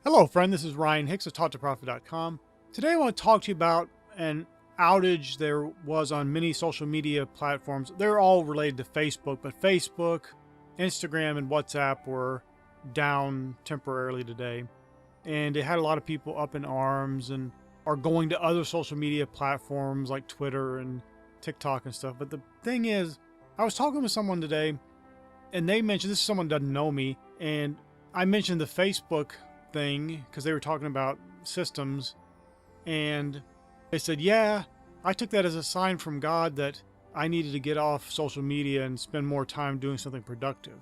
Hello friend, this is Ryan Hicks of TalkToProfit.com. Today I want to talk to you about an outage there was on many social media platforms. They're all related to Facebook, but Facebook, Instagram, and WhatsApp were down temporarily today. And it had a lot of people up in arms and are going to other social media platforms like Twitter and TikTok and stuff. But the thing is, I was talking with someone today and they mentioned, this is someone who doesn't know me, and I mentioned the Facebook thing because they were talking about systems, and they said, yeah, I took that as a sign from God that I needed to get off social media and spend more time doing something productive.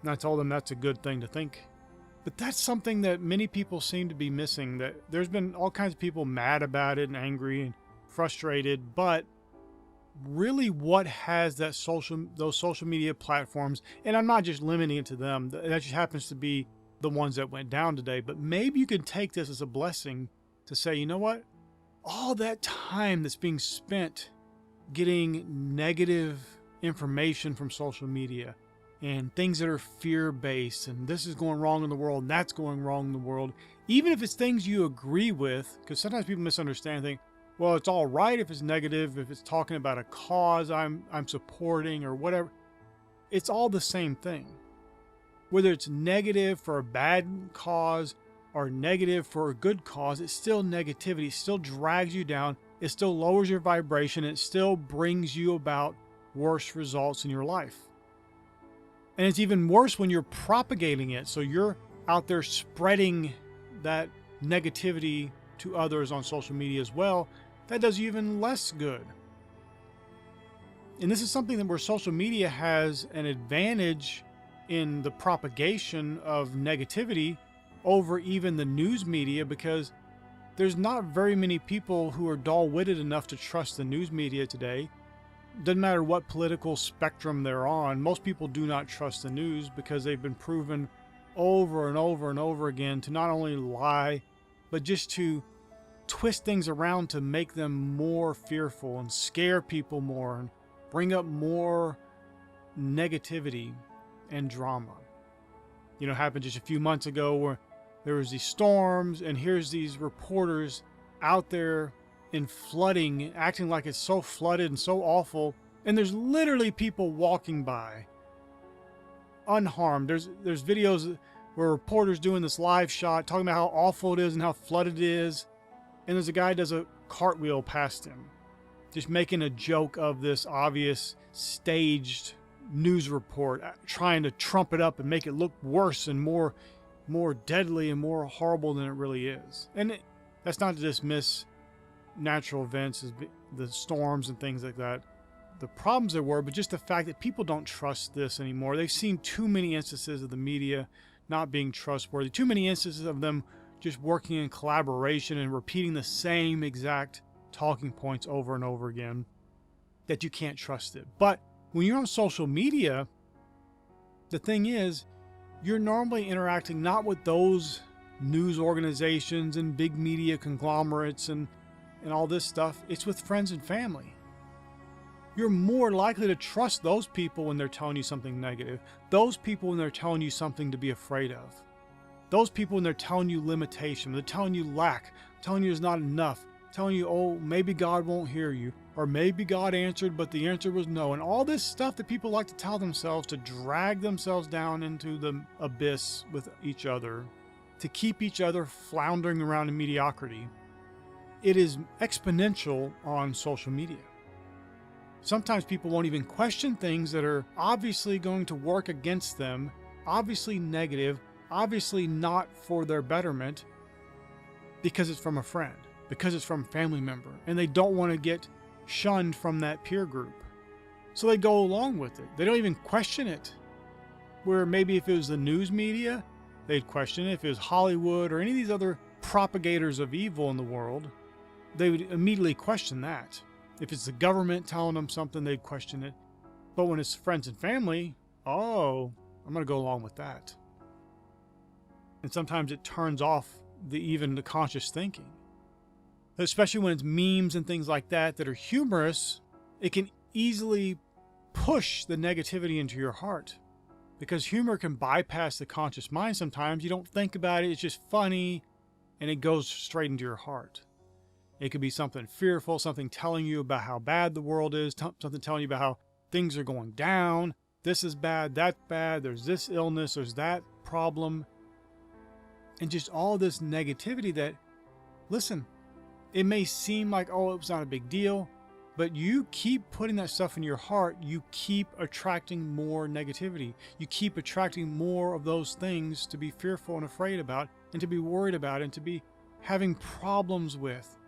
And I told them that's a good thing to think. But that's something that many people seem to be missing, that there's been all kinds of people mad about it and angry and frustrated, but really what has those social media platforms, and I'm not just limiting it to them, that just happens to be the ones that went down today, but maybe you can take this as a blessing to say, you know what? All that time that's being spent getting negative information from social media and things that are fear-based, and this is going wrong in the world and that's going wrong in the world, even if it's things you agree with, because sometimes people misunderstand and think, well, it's all right if it's negative, if it's talking about a cause I'm supporting or whatever. It's all the same thing. Whether it's negative for a bad cause or negative for a good cause, it's still negativity. It still drags you down. It still lowers your vibration. It still brings you about worse results in your life. And it's even worse when you're propagating it. So you're out there spreading that negativity to others on social media as well. That does you even less good. And this is something that where social media has an advantage in the propagation of negativity over even the news media, because there's not very many people who are dull-witted enough to trust the news media today. Doesn't matter what political spectrum they're on, most people do not trust the news because they've been proven over and over and over again to not only lie, but just to twist things around to make them more fearful and scare people more and bring up more negativity and drama. You know, it happened just a few months ago where there was these storms, and here's these reporters out there in flooding, acting like it's so flooded and so awful, and there's literally people walking by unharmed. There's videos where reporters doing this live shot talking about how awful it is and how flooded it is, and there's a guy who does a cartwheel past him, just making a joke of this obvious staged news report, trying to trump it up and make it look worse and more deadly and more horrible than it really is. And that's not to dismiss natural events as the storms and things like that, the problems there were, but just the fact that people don't trust this anymore. They've seen too many instances of the media not being trustworthy, too many instances of them just working in collaboration and repeating the same exact talking points over and over again, that you can't trust it. But when you're on social media, the thing is, you're normally interacting not with those news organizations and big media conglomerates and all this stuff. It's with friends and family. You're more likely to trust those people when they're telling you something negative. Those people when they're telling you something to be afraid of. Those people when they're telling you limitation, they're telling you lack, telling you there's not enough, telling you, oh, maybe God won't hear you, or maybe God answered, but the answer was no. And all this stuff that people like to tell themselves to drag themselves down into the abyss with each other, to keep each other floundering around in mediocrity. It is exponential on social media. Sometimes people won't even question things that are obviously going to work against them, obviously negative, obviously not for their betterment, because it's from a friend, because it's from a family member, and they don't want to get shunned from that peer group. So they go along with it. They don't even question it. Where maybe if it was the news media, they'd question it. If it was Hollywood or any of these other propagators of evil in the world, they would immediately question that. If it's the government telling them something, they'd question it. But when it's friends and family, oh, I'm going to go along with that. And sometimes it turns off even the conscious thinking. Especially when it's memes and things like that that are humorous, it can easily push the negativity into your heart. because humor can bypass the conscious mind sometimes. You don't think about it. It's just funny, and it goes straight into your heart. It could be something fearful, something telling you about how bad the world is, something telling you about how things are going down. This is bad, that's bad, there's this illness, there's that problem. And just all this negativity that, listen, it may seem like, oh, it was not a big deal, but you keep putting that stuff in your heart, you keep attracting more negativity. You keep attracting more of those things to be fearful and afraid about, and to be worried about, and to be having problems with.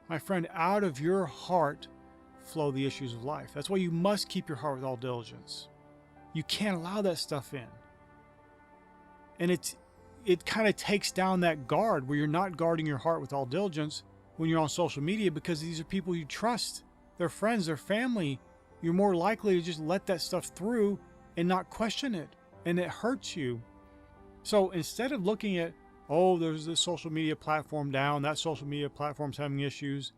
My friend, out of your heart flow the issues of life. That's why you must keep your heart with all diligence. You can't allow that stuff in. And it kind of takes down that guard where you're not guarding your heart with all diligence when you're on social media, because these are people you trust. They're friends, they're family. You're more likely to just let that stuff through and not question it. And it hurts you. So instead of looking at, oh, there's this social media platform down, that social media platform's having issues,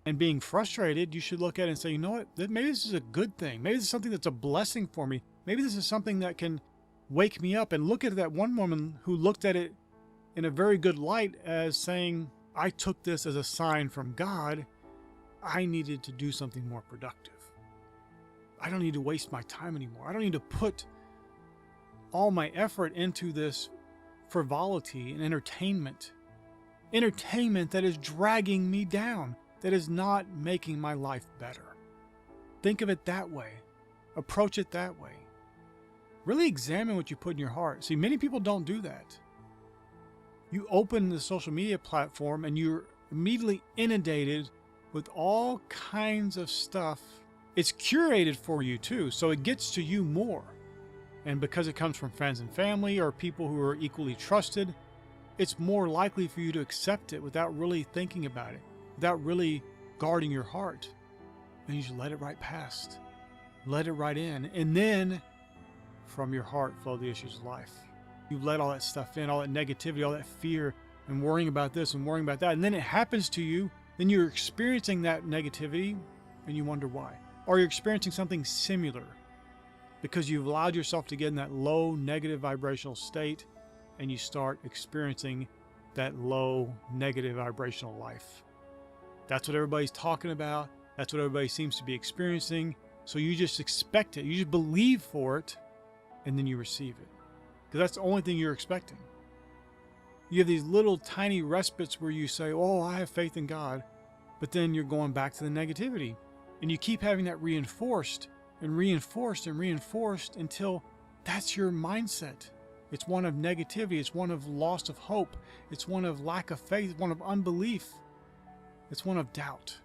and being frustrated, you should look at it and say, you know what, maybe this is a good thing. Maybe this is something that's a blessing for me. Maybe this is something that can wake me up. And look at that one woman who looked at it in a very good light as saying, I took this as a sign from God. I needed to do something more productive. I don't need to waste my time anymore. I don't need to put all my effort into this frivolity and entertainment. Entertainment that is dragging me down, that is not making my life better. Think of it that way. Approach it that way. Really examine what you put in your heart. See, many people don't do that. You open the social media platform and you're immediately inundated with all kinds of stuff. It's curated for you too, so it gets to you more. And because it comes from friends and family or people who are equally trusted, it's more likely for you to accept it without really thinking about it, without really guarding your heart. And you just let it right past. Let it right in. And then from your heart flow the issues of life. You let all that stuff in, all that negativity, all that fear, and worrying about this and worrying about that. And then it happens to you. Then you're experiencing that negativity and you wonder why. Or you're experiencing something similar because you've allowed yourself to get in that low negative vibrational state and you start experiencing that low negative vibrational life. That's what everybody's talking about. That's what everybody seems to be experiencing. So you just expect it. You just believe for it and then you receive it. Because that's the only thing you're expecting. You have these little tiny respites where you say, oh, I have faith in God. But then you're going back to the negativity. And you keep having that reinforced and reinforced and reinforced until that's your mindset. It's one of negativity. It's one of loss of hope. It's one of lack of faith. One of unbelief. It's one of doubt.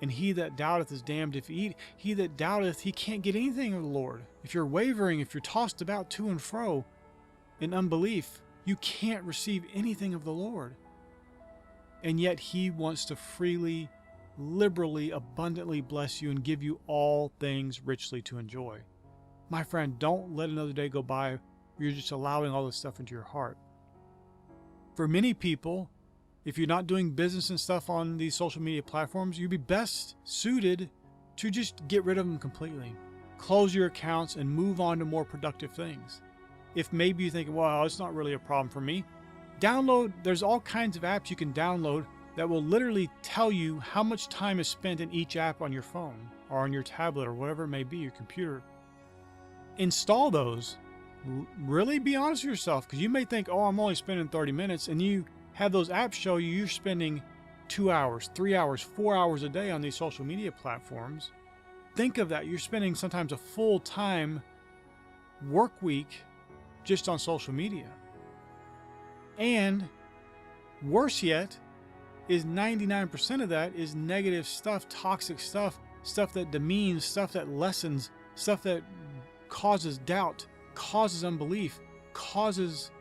And he that doubteth is damned if he eat. He that doubteth, he can't get anything of the Lord. If you're wavering, if you're tossed about to and fro in unbelief, you can't receive anything of the Lord. And yet he wants to freely, liberally, abundantly bless you and give you all things richly to enjoy. My friend, don't let another day go by where you're just allowing all this stuff into your heart. For many people, if you're not doing business and stuff on these social media platforms, you'd be best suited to just get rid of them completely. Close your accounts and move on to more productive things. If maybe you think, well, it's not really a problem for me, there's all kinds of apps you can download that will literally tell you how much time is spent in each app on your phone or on your tablet or whatever it may be, your computer. Install those. Really be honest with yourself, because you may think, oh, I'm only spending 30 minutes, and you have those apps show you you're spending 2 hours, 3 hours, 4 hours a day on these social media platforms. Think of that. You're spending sometimes a full-time work week just on social media. And worse yet is 99% of that is negative stuff, toxic stuff, stuff that demeans, stuff that lessens, stuff that causes doubt, causes unbelief, causes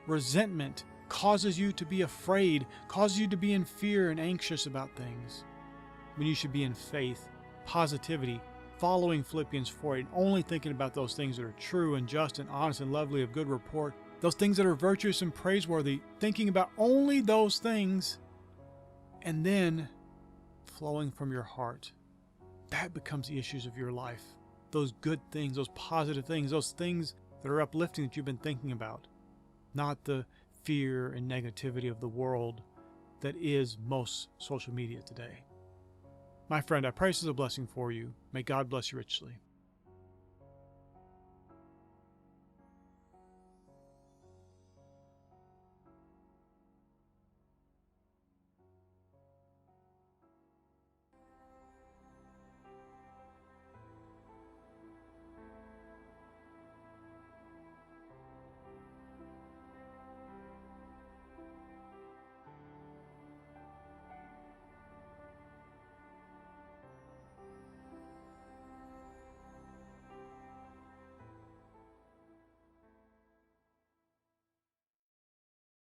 resentment, causes you to be afraid, causes you to be in fear and anxious about things, when you should be in faith, positivity, following Philippians 4:8, only thinking about those things that are true and just and honest and lovely, of good report, those things that are virtuous and praiseworthy, thinking about only those things, and then flowing from your heart. That becomes the issues of your life. those good things, those positive things, those things that are uplifting that you've been thinking about, not the fear and negativity of the world that is most social media today. My friend, I pray this is a blessing for you. May God bless you richly.